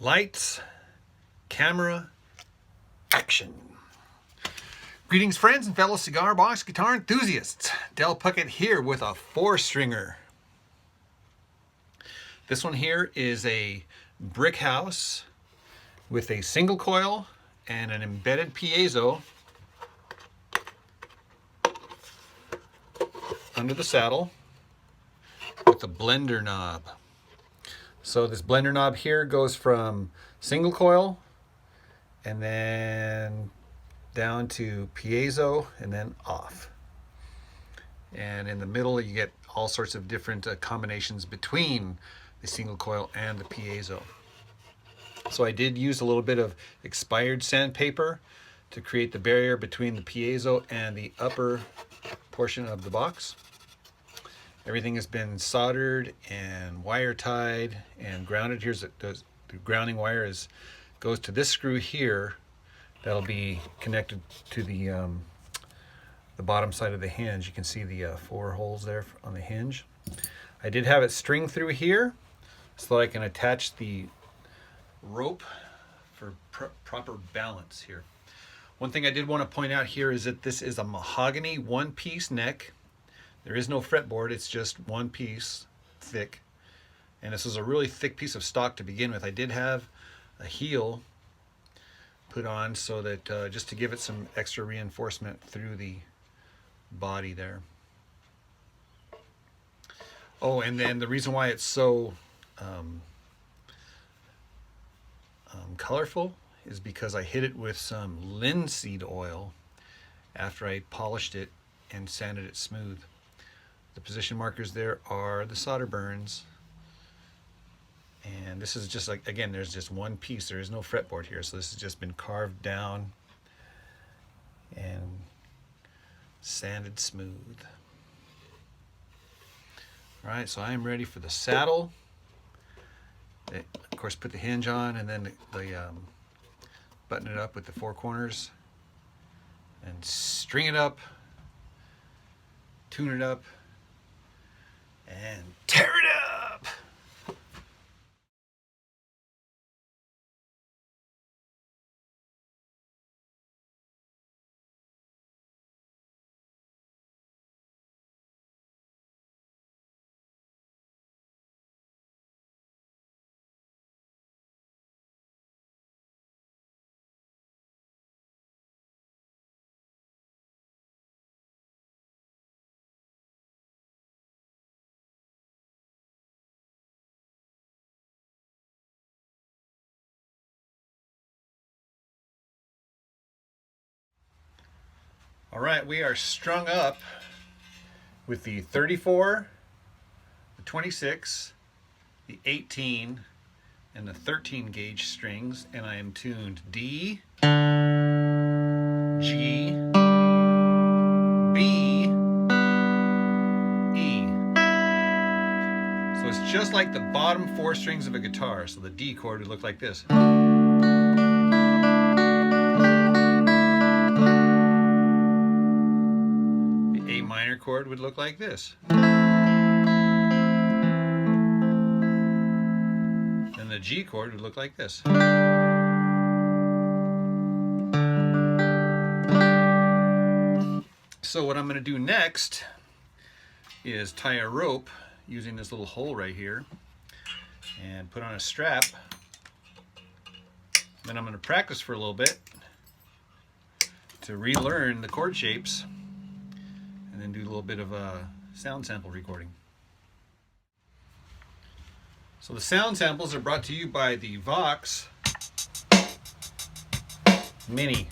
Lights, camera, action. Greetings friends and fellow cigar box guitar enthusiasts. Del Puckett here with a 4-stringer. This one here is a brick house with a single coil and an embedded piezo under the saddle with a blender knob. So this blender knob here goes from single coil and then down to piezo and then off. And in the middle you get all sorts of different combinations between the single coil and the piezo. So I did use a little bit of expired sandpaper to create the barrier between the piezo and the upper portion of the box. Everything has been soldered and wire tied and grounded. Here's the grounding wire goes to this screw here. That'll be connected to the bottom side of the hinge. You can see the 4 holes there on the hinge. I did have it string through here so that I can attach the rope for proper balance here. One thing I did want to point out here is that this is a mahogany one-piece neck. There is no fretboard, it's just one piece thick. And this is a really thick piece of stock to begin with. I did have a heel put on so that just to give it some extra reinforcement through the body there. Oh, and then the reason why it's so colorful is because I hit it with some linseed oil after I polished it and sanded it smooth. The position markers there are the solder burns. And this is just like, again, there's just one piece. There is no fretboard here. So this has just been carved down and sanded smooth. All right, so I am ready for the saddle. Of course, put the hinge on and then button it up with the 4 corners and string it up, tune it up, and tear it up. All right, we are strung up with the 34, the 26, the 18, and the 13 gauge strings, and I am tuned D, G, B, E. So it's just like the bottom 4 strings of a guitar. So the D chord would look like this. Minor chord would look like this. And the G chord would look like this. So what I'm going to do next is tie a rope using this little hole right here and put on a strap. Then I'm going to practice for a little bit to relearn the chord shapes, and then do a little bit of a sound sample recording. So the sound samples are brought to you by the Vox Mini.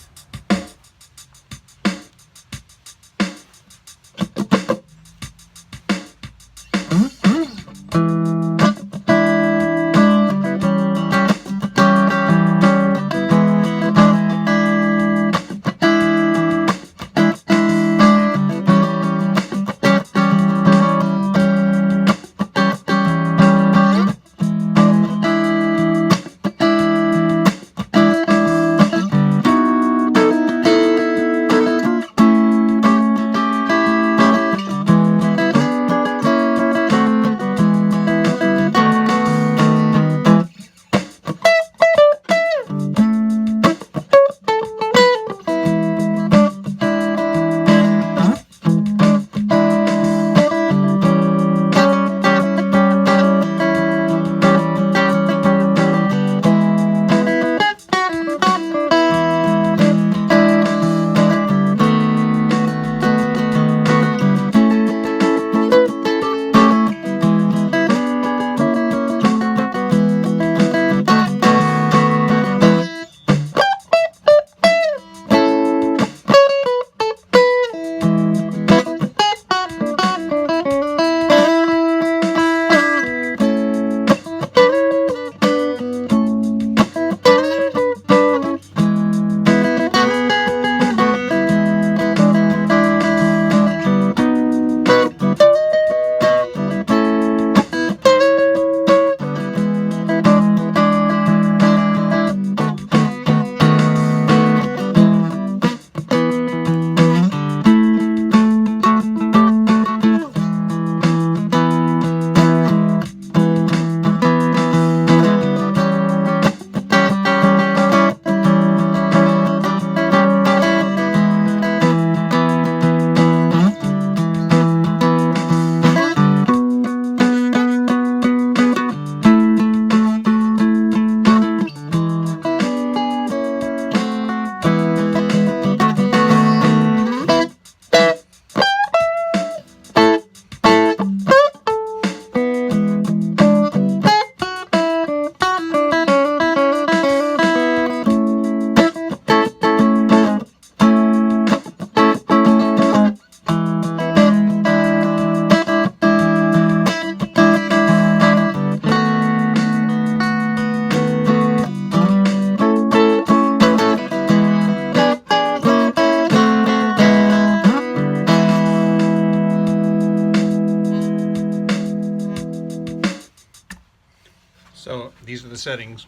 So these are the settings.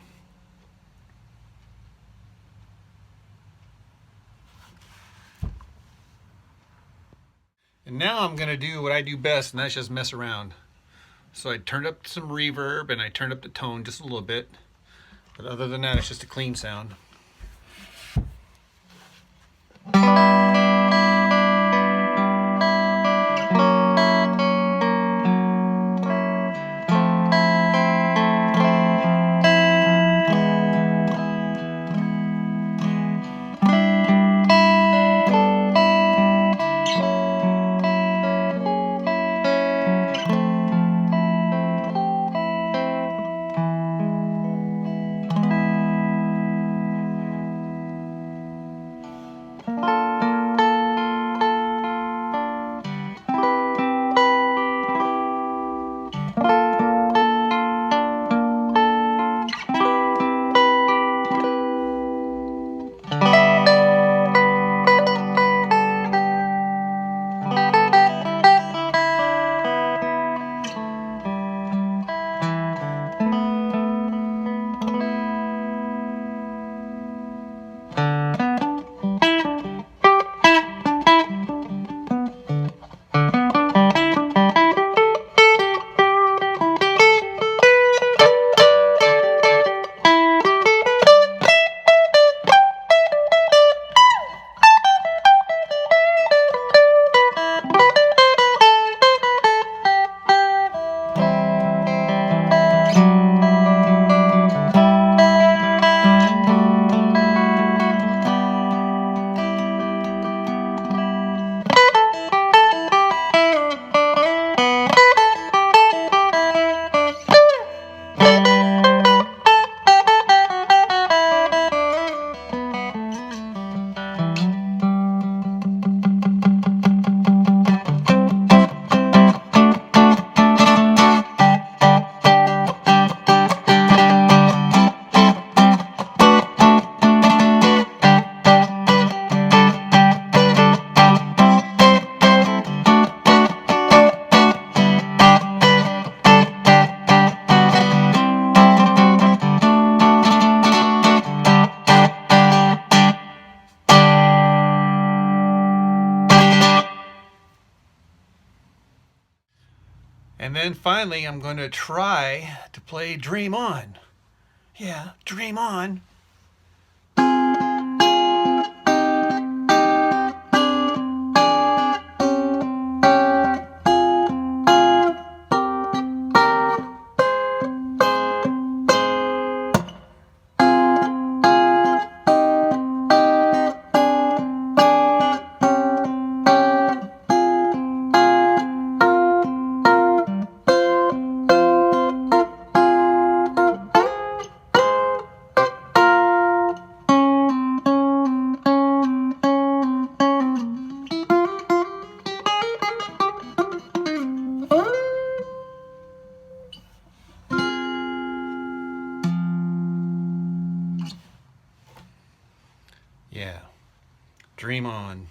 And now I'm going to do what I do best, and that's just mess around. So I turned up some reverb and I turned up the tone just a little bit. But other than that, it's just a clean sound. And then finally, I'm going to try to play Dream On. Yeah, Dream On. Yeah, Dream On.